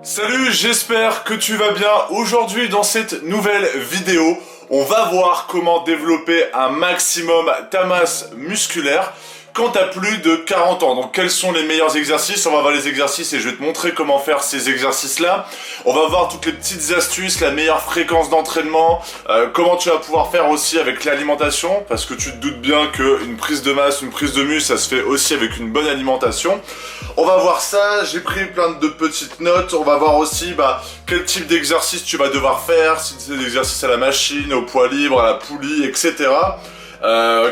Salut, j'espère que tu vas bien. Aujourd'hui, dans cette nouvelle vidéo, on va voir comment développer un maximum ta masse musculaire quand tu as plus de 40 ans. Donc quels sont les meilleurs exercices? On va voir les exercices et je vais te montrer comment faire ces exercices-là. On va voir toutes les petites astuces, la meilleure fréquence d'entraînement, comment tu vas pouvoir faire aussi avec l'alimentation, parce que tu te doutes bien qu'une prise de masse, une prise de muscle, ça se fait aussi avec une bonne alimentation. On va voir ça, j'ai pris plein de petites notes. On va voir aussi quel type d'exercice tu vas devoir faire, si c'est des exercices à la machine, au poids libre, à la poulie, etc.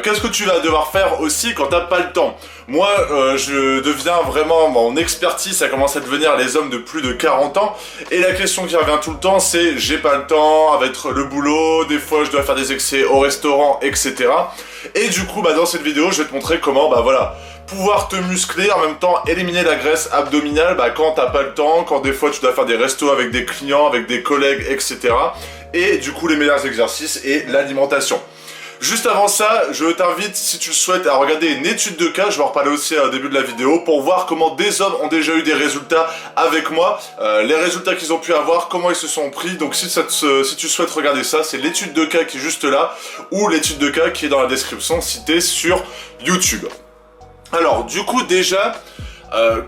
Qu'est-ce que tu vas devoir faire aussi quand t'as pas le temps? Moi, je deviens vraiment, mon expertise, ça commence à devenir les hommes de plus de 40 ans. Et la question qui revient tout le temps, c'est j'ai pas le temps, avec le boulot, des fois je dois faire des excès au restaurant, etc. Et du coup, dans cette vidéo, je vais te montrer comment, pouvoir te muscler, en même temps éliminer la graisse abdominale quand t'as pas le temps, quand des fois tu dois faire des restos avec des clients, avec des collègues, etc. Et du coup, les meilleurs exercices et l'alimentation. Juste avant ça, je t'invite, si tu le souhaites, à regarder une étude de cas, je vais en reparler aussi au début de la vidéo, pour voir comment des hommes ont déjà eu des résultats avec moi, les résultats qu'ils ont pu avoir, comment ils se sont pris. Donc si tu souhaites regarder ça, c'est l'étude de cas qui est juste là, ou l'étude de cas qui est dans la description, citée sur YouTube. Alors, du coup, déjà,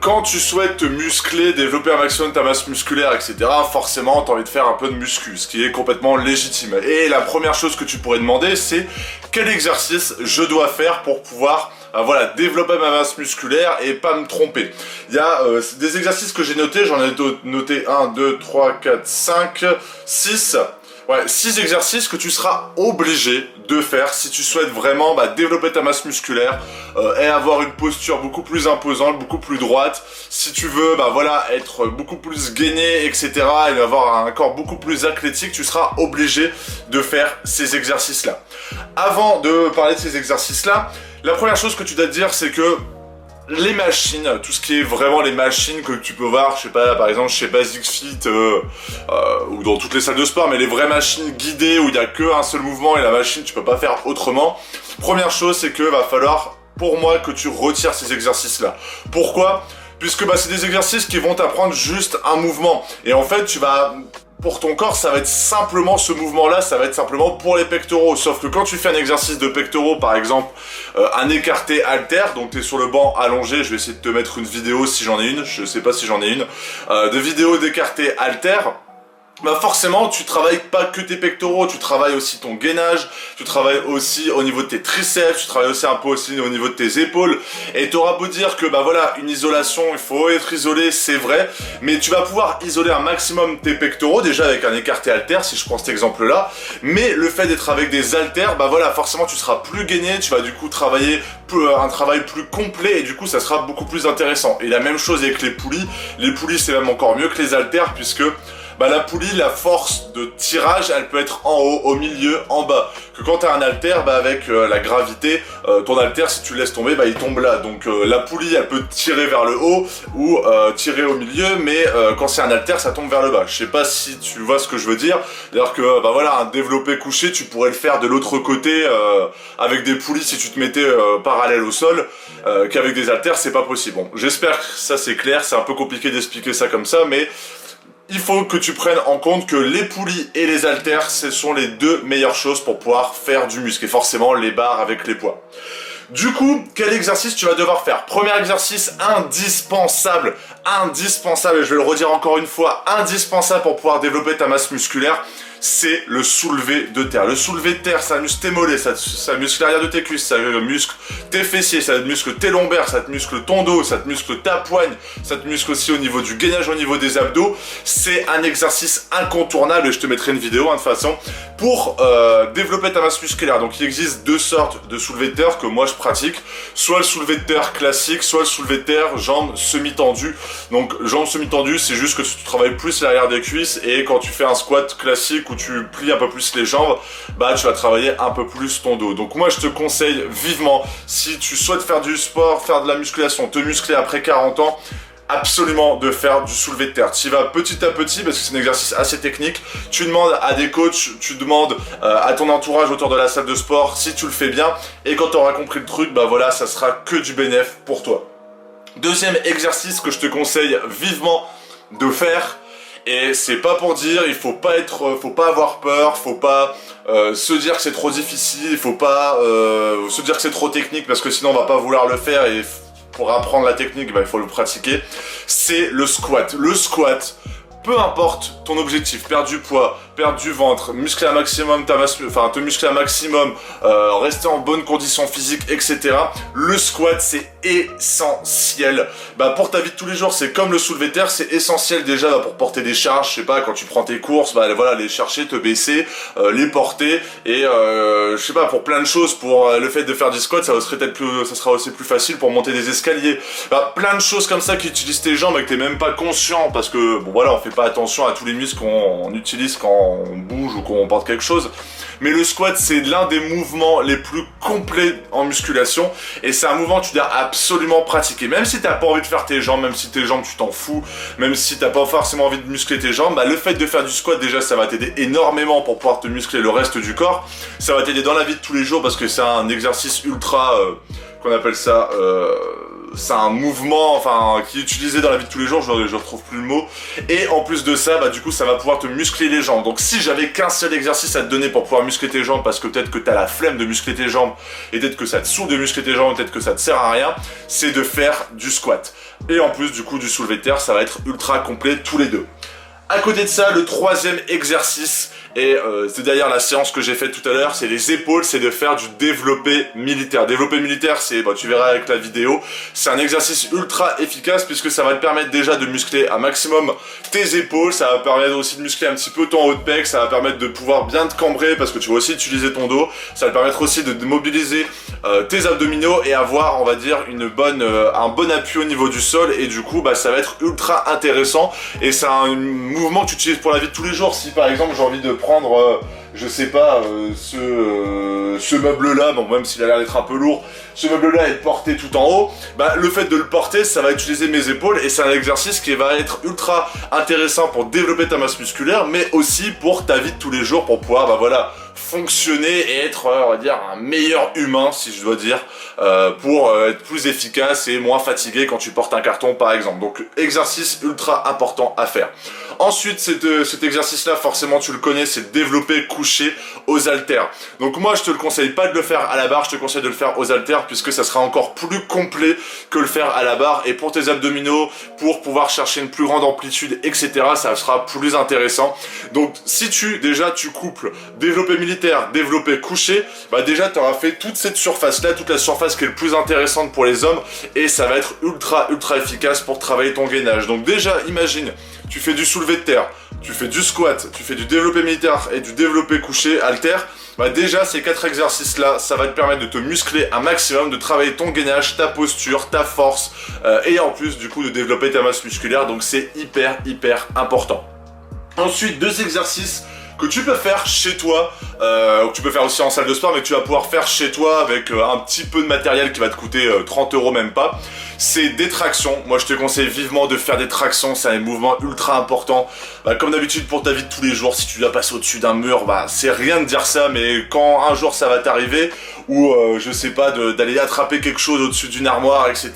quand tu souhaites te muscler, développer un maximum ta masse musculaire, etc., forcément, tu as envie de faire un peu de muscu, ce qui est complètement légitime. Et la première chose que tu pourrais demander, c'est quel exercice je dois faire pour pouvoir développer ma masse musculaire et pas me tromper. Il y a des exercices que j'ai notés, j'en ai noté 1, 2, 3, 4, 5, 6... Ouais, 6 exercices que tu seras obligé de faire si tu souhaites vraiment développer ta masse musculaire et avoir une posture beaucoup plus imposante, beaucoup plus droite. Si tu veux être beaucoup plus gainé, etc. et avoir un corps beaucoup plus athlétique, tu seras obligé de faire ces exercices-là. Avant de parler de ces exercices-là, la première chose que tu dois te dire, c'est que les machines, tout ce qui est vraiment les machines que tu peux voir, je sais pas, par exemple chez Basic Fit ou dans toutes les salles de sport, mais les vraies machines guidées où il n'y a qu'un seul mouvement et la machine tu peux pas faire autrement. Première chose, c'est que va falloir pour moi que tu retires ces exercices-là. Pourquoi? Puisque c'est des exercices qui vont t'apprendre juste un mouvement et en fait pour ton corps, ça va être simplement ce mouvement-là, ça va être simplement pour les pectoraux. Sauf que quand tu fais un exercice de pectoraux, par exemple, un écarté halter, donc tu es sur le banc allongé, je vais essayer de te mettre une vidéo si j'en ai une, je sais pas si j'en ai une, de vidéo d'écarté halter, forcément, tu travailles pas que tes pectoraux, tu travailles aussi ton gainage, tu travailles aussi au niveau de tes triceps, tu travailles aussi un peu aussi au niveau de tes épaules. Et tu auras beau dire que une isolation, il faut être isolé, c'est vrai, mais tu vas pouvoir isoler un maximum tes pectoraux, déjà avec un écarté halter, si je prends cet exemple-là. Mais le fait d'être avec des haltères, forcément tu seras plus gainé, tu vas du coup travailler un travail plus complet et du coup ça sera beaucoup plus intéressant. Et la même chose avec les poulies c'est même encore mieux que les haltères puisque la poulie, la force de tirage, elle peut être en haut, au milieu, en bas. Que quand tu as un halter, avec la gravité, ton halter, si tu le laisses tomber, il tombe là. Donc la poulie, elle peut tirer vers le haut ou tirer au milieu, mais quand c'est un halter, ça tombe vers le bas. Je sais pas si tu vois ce que je veux dire. D'ailleurs que, un développé couché, tu pourrais le faire de l'autre côté avec des poulies si tu te mettais parallèle au sol, qu'avec des halters, c'est pas possible. Bon, j'espère que ça c'est clair, c'est un peu compliqué d'expliquer ça comme ça, mais il faut que tu prennes en compte que les poulies et les haltères, ce sont les deux meilleures choses pour pouvoir faire du muscle. Et forcément, les barres avec les poids. Du coup, quel exercice tu vas devoir faire? Premier exercice indispensable, et je vais le redire encore une fois, indispensable pour pouvoir développer ta masse musculaire, c'est le soulevé de terre. Le soulevé de terre, ça muscle tes mollets, ça muscle l'arrière de tes cuisses, ça muscle tes fessiers, ça muscle tes lombaires, ça te muscle ton dos, ça te muscle ta poigne, ça te muscle aussi au niveau du gainage, au niveau des abdos. C'est un exercice incontournable et je te mettrai une vidéo de toute façon pour développer ta masse musculaire. Donc il existe deux sortes de soulevé de terre que moi je pratique, soit le soulevé de terre classique, soit le soulevé de terre jambes semi-tendues. Donc jambes semi-tendues, c'est juste que tu travailles plus l'arrière des cuisses et quand tu fais un squat classique où tu plies un peu plus les jambes, tu vas travailler un peu plus ton dos. Donc moi je te conseille vivement, si tu souhaites faire du sport, faire de la musculation, te muscler après 40 ans, absolument de faire du soulevé de terre. Tu y vas petit à petit parce que c'est un exercice assez technique. Tu demandes à des coachs, tu demandes à ton entourage autour de la salle de sport si tu le fais bien. Et quand tu auras compris le truc, ça sera que du bénéf pour toi. Deuxième exercice que je te conseille vivement de faire, Et c'est pas pour dire, il faut pas avoir peur, faut pas se dire que c'est trop difficile, il faut pas se dire que c'est trop technique parce que sinon on va pas vouloir le faire et pour apprendre la technique, bah, il faut le pratiquer. C'est le squat. Le squat, peu importe ton objectif, perdre du poids, perdre du ventre, muscler un maximum ta masse, enfin te muscler un maximum, rester en bonne condition physique, etc. Le squat c'est essentiel. Bah pour ta vie de tous les jours, c'est comme le soulevé de terre, c'est essentiel déjà bah, pour porter des charges. Je sais pas, quand tu prends tes courses, bah voilà, les chercher, te baisser, les porter et je sais pas, pour plein de choses, pour le fait de faire du squat, ça sera aussi plus facile pour monter des escaliers. Bah plein de choses comme ça qui utilisent tes jambes et que t'es même pas conscient parce que bon voilà, on fait pas attention à tous les muscles qu'on utilise quand on bouge ou qu'on porte quelque chose. Mais le squat, c'est l'un des mouvements les plus complets en musculation. Et c'est un mouvement que tu dois absolument pratiquer. Même si t'as pas envie de faire tes jambes, même si tes jambes, tu t'en fous, même si t'as pas forcément envie de muscler tes jambes, bah, le fait de faire du squat, déjà, ça va t'aider énormément pour pouvoir te muscler le reste du corps. Ça va t'aider dans la vie de tous les jours parce que c'est un exercice ultra, qu'on appelle ça, c'est un mouvement enfin qui est utilisé dans la vie de tous les jours, je retrouve plus le mot. Et en plus de ça, bah du coup ça va pouvoir te muscler les jambes. Donc si j'avais qu'un seul exercice à te donner pour pouvoir muscler tes jambes, parce que peut-être que t'as la flemme de muscler tes jambes, et peut-être que ça te saoule de muscler tes jambes, peut-être que ça te sert à rien, c'est de faire du squat. Et en plus du coup du soulevé de terre, ça va être ultra complet tous les deux. À côté de ça, le troisième exercice, et c'est d'ailleurs la séance que j'ai faite tout à l'heure, c'est les épaules, c'est de faire du développé militaire. Développé militaire, c'est, bah, tu verras avec la vidéo, c'est un exercice ultra efficace puisque ça va te permettre déjà de muscler un maximum tes épaules, ça va permettre aussi de muscler un petit peu ton haut de pec, ça va permettre de pouvoir bien te cambrer parce que tu vas aussi utiliser ton dos, ça va te permettre aussi de mobiliser tes abdominaux et avoir, on va dire, un bon appui au niveau du sol et du coup, bah, ça va être ultra intéressant et c'est un mouvement que tu utilises pour la vie de tous les jours. Si par exemple j'ai envie de prendre, je sais pas, ce meuble-là, bon même s'il a l'air d'être un peu lourd, ce meuble-là est porté tout en haut, bah le fait de le porter, ça va utiliser mes épaules et c'est un exercice qui va être ultra intéressant pour développer ta masse musculaire, mais aussi pour ta vie de tous les jours, pour pouvoir, bah voilà, fonctionner et être, on va dire, un meilleur humain, si je dois dire, pour être plus efficace et moins fatigué quand tu portes un carton par exemple. Donc exercice ultra important à faire. Ensuite, cet exercice-là, forcément tu le connais, c'est le développé couché aux haltères. Donc moi je te le conseille pas de le faire à la barre, je te conseille de le faire aux haltères puisque ça sera encore plus complet que le faire à la barre et pour tes abdominaux, pour pouvoir chercher une plus grande amplitude, etc. ça sera plus intéressant. Donc si tu couples développé militaire, développé couché, bah déjà tu auras fait toute cette surface-là, toute la surface qui est le plus intéressante pour les hommes et ça va être ultra efficace pour travailler ton gainage. Donc déjà imagine, tu fais du soulevé de terre, tu fais du squat, tu fais du développé militaire et du développé couché haltère, bah déjà ces 4 exercices là, ça va te permettre de te muscler un maximum, de travailler ton gainage, ta posture, ta force et en plus du coup de développer ta masse musculaire, donc c'est hyper important. Ensuite, 2 exercices que tu peux faire chez toi, que tu peux faire aussi en salle de sport, mais que tu vas pouvoir faire chez toi avec un petit peu de matériel qui va te coûter 30 € même pas. C'est des tractions. Moi je te conseille vivement de faire des tractions, c'est un mouvement ultra important. Bah, comme d'habitude pour ta vie de tous les jours, si tu dois passer au-dessus d'un mur, bah c'est rien de dire ça, mais quand un jour ça va t'arriver, ou je sais pas, d'aller attraper quelque chose au-dessus d'une armoire, etc.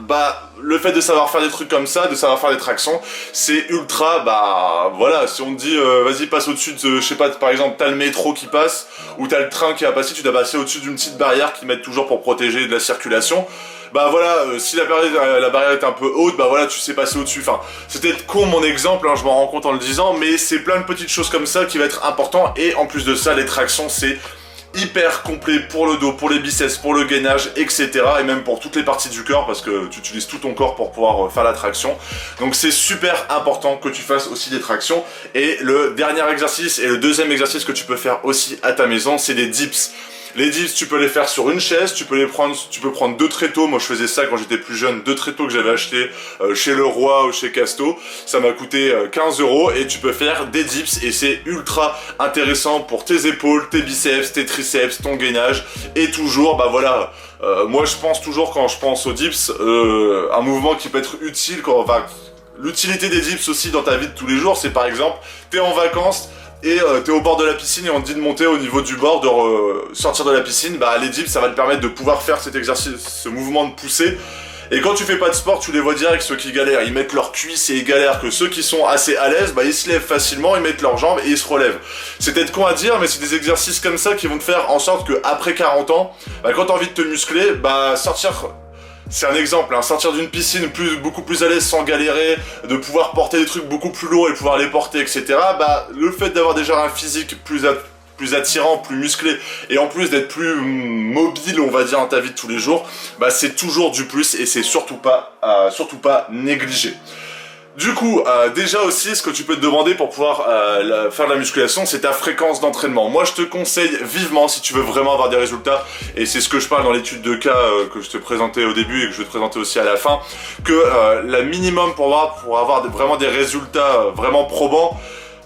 Bah le fait de savoir faire des trucs comme ça, de savoir faire des tractions, c'est ultra, bah voilà, si on te dit vas-y passe au-dessus de, je sais pas, par exemple t'as le métro qui passe, ou t'as le train qui va passer, tu dois passer au-dessus d'une petite barrière qu'ils mettent toujours pour protéger de la circulation, bah voilà, si la barrière est un peu haute, bah voilà, tu sais passer au-dessus, enfin, c'est peut-être con mon exemple, hein, je m'en rends compte en le disant, mais c'est plein de petites choses comme ça qui va être important, et en plus de ça, les tractions, c'est hyper complet pour le dos, pour les biceps, pour le gainage, etc. et même pour toutes les parties du corps parce que tu utilises tout ton corps pour pouvoir faire la traction. Donc c'est super important que tu fasses aussi des tractions. Et le dernier exercice et le deuxième exercice que tu peux faire aussi à ta maison, c'est des dips. Les dips, tu peux les faire sur une chaise, tu peux prendre 2 tréteaux. Moi, je faisais ça quand j'étais plus jeune, 2 tréteaux que j'avais achetés chez Leroy ou chez Casto. Ça m'a coûté 15 € et tu peux faire des dips et c'est ultra intéressant pour tes épaules, tes biceps, tes triceps, ton gainage et toujours, bah voilà. Moi, je pense toujours quand je pense aux dips, un mouvement qui peut être utile l'utilité des dips aussi dans ta vie de tous les jours, c'est par exemple, t'es en vacances. Et t'es au bord de la piscine et on te dit de monter au niveau du bord, de sortir de la piscine, bah les dips ça va te permettre de pouvoir faire cet exercice, ce mouvement de poussée Et quand tu fais pas de sport, tu les vois direct, ceux qui galèrent, ils mettent leurs cuisses et ils galèrent, que ceux qui sont assez à l'aise, bah ils se lèvent facilement, ils mettent leurs jambes et ils se relèvent. C'est peut-être con à dire, mais c'est des exercices comme ça qui vont te faire en sorte que après 40 ans, bah quand t'as envie de te muscler, bah sortir... C'est un exemple, hein, sortir d'une piscine beaucoup plus à l'aise sans galérer, de pouvoir porter des trucs beaucoup plus lourds et pouvoir les porter, etc. Bah, le fait d'avoir déjà un physique plus attirant, plus musclé, et en plus d'être plus mobile, on va dire, dans ta vie de tous les jours, bah c'est toujours du plus et c'est surtout pas négligé. Du coup, déjà aussi, ce que tu peux te demander pour pouvoir faire de la musculation, c'est ta fréquence d'entraînement. Moi, je te conseille vivement, si tu veux vraiment avoir des résultats, et c'est ce que je parle dans l'étude de cas que je te présentais au début et que je vais te présenter aussi à la fin, que la minimum pour avoir vraiment des résultats vraiment probants,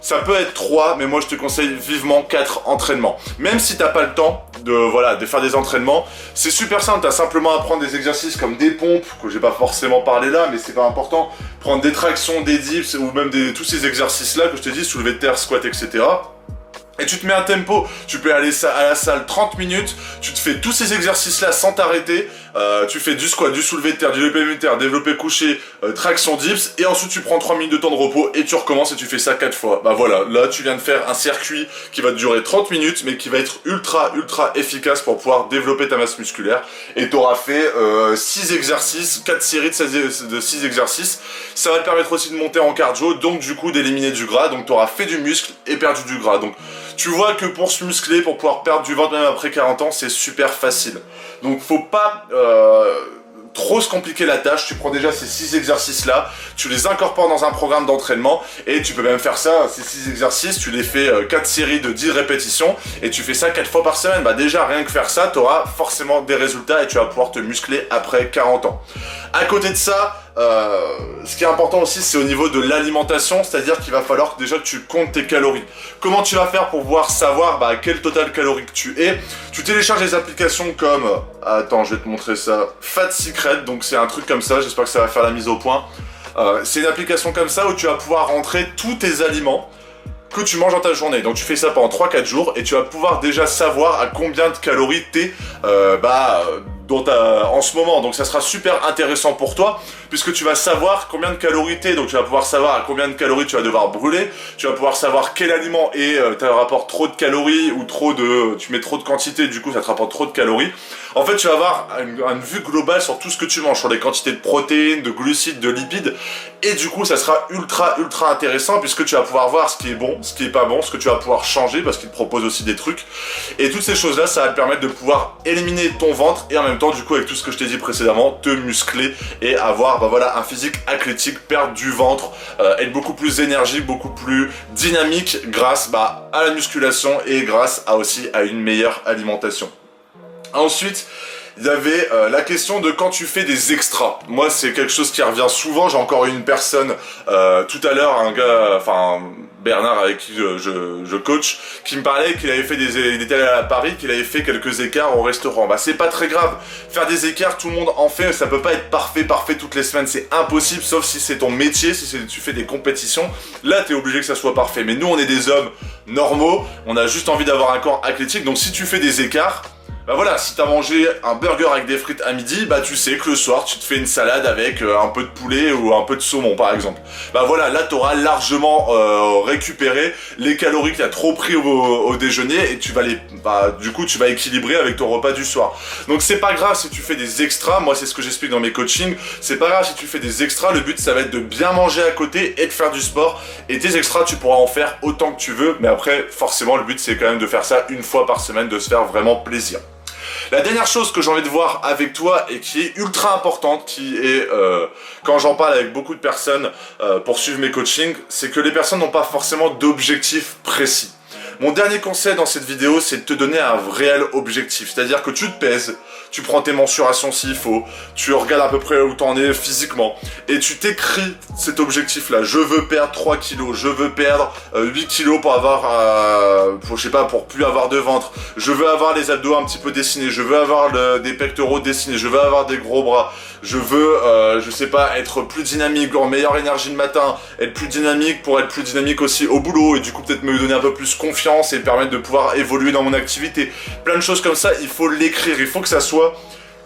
ça peut être 3, mais moi je te conseille vivement 4 entraînements. Même si t'as pas le temps de faire des entraînements, c'est super simple, t'as simplement à prendre des exercices comme des pompes, que j'ai pas forcément parlé là, mais c'est pas important, prendre des tractions, des dips, ou même tous ces exercices-là que je te dis, soulevé de terre, squat, etc. Et tu te mets un tempo, tu peux aller à la salle 30 minutes, tu te fais tous ces exercices-là sans t'arrêter, tu fais du squat, du soulevé de terre, du développé militaire, développé couché, traction dips, et ensuite tu prends 3 minutes de temps de repos et tu recommences et tu fais ça 4 fois. Bah voilà, là tu viens de faire un circuit qui va durer 30 minutes, mais qui va être ultra efficace pour pouvoir développer ta masse musculaire. Et tu auras fait 6 exercices, 4 séries de 6 exercices. Ça va te permettre aussi de monter en cardio, donc du coup d'éliminer du gras, donc tu auras fait du muscle et perdu du gras. Donc tu vois que pour se muscler, pour pouvoir perdre du ventre même après 40 ans, c'est super facile. Donc faut pas trop se compliquer la tâche, tu prends déjà ces 6 exercices là, tu les incorpores dans un programme d'entraînement et tu peux même faire ça, ces 6 exercices, tu les fais 4 séries de 10 répétitions et tu fais ça 4 fois par semaine. Bah déjà rien que faire ça, tu auras forcément des résultats et tu vas pouvoir te muscler après 40 ans. À côté de ça, ce qui est important aussi, c'est au niveau de l'alimentation, c'est-à-dire qu'il va falloir déjà que tu comptes tes calories. Comment tu vas faire pour pouvoir savoir quel total calorique tu es? Tu télécharges des applications comme, attends, je vais te montrer ça, Fat Secret, donc c'est un truc comme ça, j'espère que ça va faire la mise au point. C'est une application comme ça où tu vas pouvoir rentrer tous tes aliments que tu manges dans ta journée. Donc tu fais ça pendant 3-4 jours et tu vas pouvoir déjà savoir à combien de calories t'es en ce moment. Donc ça sera super intéressant pour toi puisque tu vas savoir combien de calories t'es. Donc tu vas pouvoir savoir à combien de calories tu vas devoir brûler. Tu vas pouvoir savoir quel aliment te rapporte trop de calories ou tu mets trop de quantité, du coup ça te rapporte trop de calories. En fait, tu vas avoir une vue globale sur tout ce que tu manges, sur les quantités de protéines, de glucides, de lipides. Et du coup, ça sera ultra intéressant puisque tu vas pouvoir voir ce qui est bon, ce qui est pas bon, ce que tu vas pouvoir changer parce qu'il te propose aussi des trucs. Et toutes ces choses-là, ça va te permettre de pouvoir éliminer ton ventre et en même temps, du coup, avec tout ce que je t'ai dit précédemment, te muscler et avoir un physique athlétique, perdre du ventre, être beaucoup plus énergique, beaucoup plus dynamique grâce à la musculation et grâce à une meilleure alimentation. Ensuite, il y avait la question de quand tu fais des extras. Moi, c'est quelque chose qui revient souvent. J'ai encore eu une personne tout à l'heure, un gars, Bernard avec qui je coach, qui me parlait qu'il avait fait il était allé à Paris, qu'il avait fait quelques écarts au restaurant. C'est pas très grave. Faire des écarts, tout le monde en fait. Ça peut pas être parfait toutes les semaines. C'est impossible, sauf si c'est ton métier, si tu fais des compétitions. Là, t'es obligé que ça soit parfait. Mais nous, on est des hommes normaux. On a juste envie d'avoir un corps athlétique. Donc, si tu fais des écarts, si t'as mangé un burger avec des frites à midi, tu sais que le soir tu te fais une salade avec un peu de poulet ou un peu de saumon par exemple. Là t'auras largement récupéré les calories que t'as trop pris au déjeuner et tu vas tu vas équilibrer avec ton repas du soir. Donc c'est pas grave si tu fais des extras, moi c'est ce que j'explique dans mes coachings, c'est pas grave si tu fais des extras, le but ça va être de bien manger à côté et de faire du sport et tes extras tu pourras en faire autant que tu veux, mais après forcément le but c'est quand même de faire ça une fois par semaine, de se faire vraiment plaisir. La dernière chose que j'ai envie de voir avec toi et qui est ultra importante, qui est, quand j'en parle avec beaucoup de personnes pour suivre mes coachings, c'est que les personnes n'ont pas forcément d'objectif précis. Mon dernier conseil dans cette vidéo, c'est de te donner un réel objectif. C'est-à-dire que tu te pèses, tu prends tes mensurations s'il faut, tu regardes à peu près où t'en es physiquement, et tu t'écris cet objectif-là. Je veux perdre 3 kilos, je veux perdre 8 kilos pour pour plus avoir de ventre, je veux avoir les abdos un petit peu dessinés, je veux avoir des pectoraux dessinés, je veux avoir des gros bras, je veux, être plus dynamique, en meilleure énergie le matin, être plus dynamique pour être plus dynamique aussi au boulot, et du coup peut-être me donner un peu plus confiance et permettre de pouvoir évoluer dans mon activité. Plein de choses comme ça, il faut l'écrire, il faut que ça soit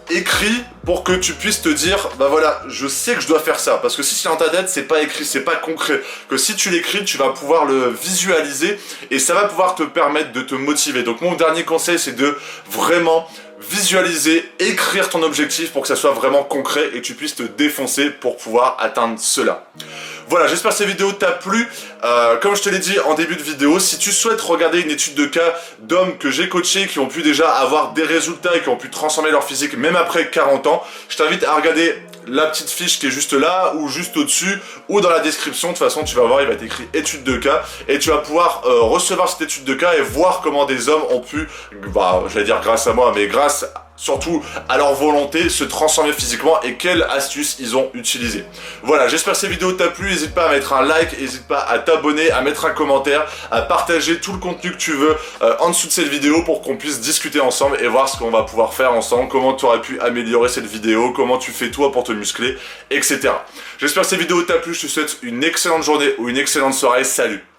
écrit pour que tu puisses te dire, bah voilà, je sais que je dois faire ça. Parce que si c'est dans ta tête, c'est pas écrit, c'est pas concret. Que si tu l'écris, tu vas pouvoir le visualiser et ça va pouvoir te permettre de te motiver. Donc mon dernier conseil, c'est de vraiment visualiser, écrire ton objectif pour que ça soit vraiment concret et que tu puisses te défoncer pour pouvoir atteindre cela. Voilà, j'espère que cette vidéo t'a plu. Comme je te l'ai dit en début de vidéo, si tu souhaites regarder une étude de cas d'hommes que j'ai coachés qui ont pu déjà avoir des résultats et qui ont pu transformer leur physique même après 40 ans, je t'invite à regarder la petite fiche qui est juste là ou juste au-dessus ou dans la description. De toute façon, tu vas voir, il va être écrit étude de cas et tu vas pouvoir recevoir cette étude de cas et voir comment des hommes ont pu, bah, j'allais dire grâce à moi, mais grâce surtout à leur volonté, se transformer physiquement et quelles astuces ils ont utilisées. Voilà, j'espère que cette vidéo t'a plu, n'hésite pas à mettre un like, n'hésite pas à t'abonner, à mettre un commentaire, à partager tout le contenu que tu veux en dessous de cette vidéo pour qu'on puisse discuter ensemble et voir ce qu'on va pouvoir faire ensemble, comment tu aurais pu améliorer cette vidéo, comment tu fais toi pour te muscler, etc. J'espère que cette vidéo t'a plu, je te souhaite une excellente journée ou une excellente soirée, salut!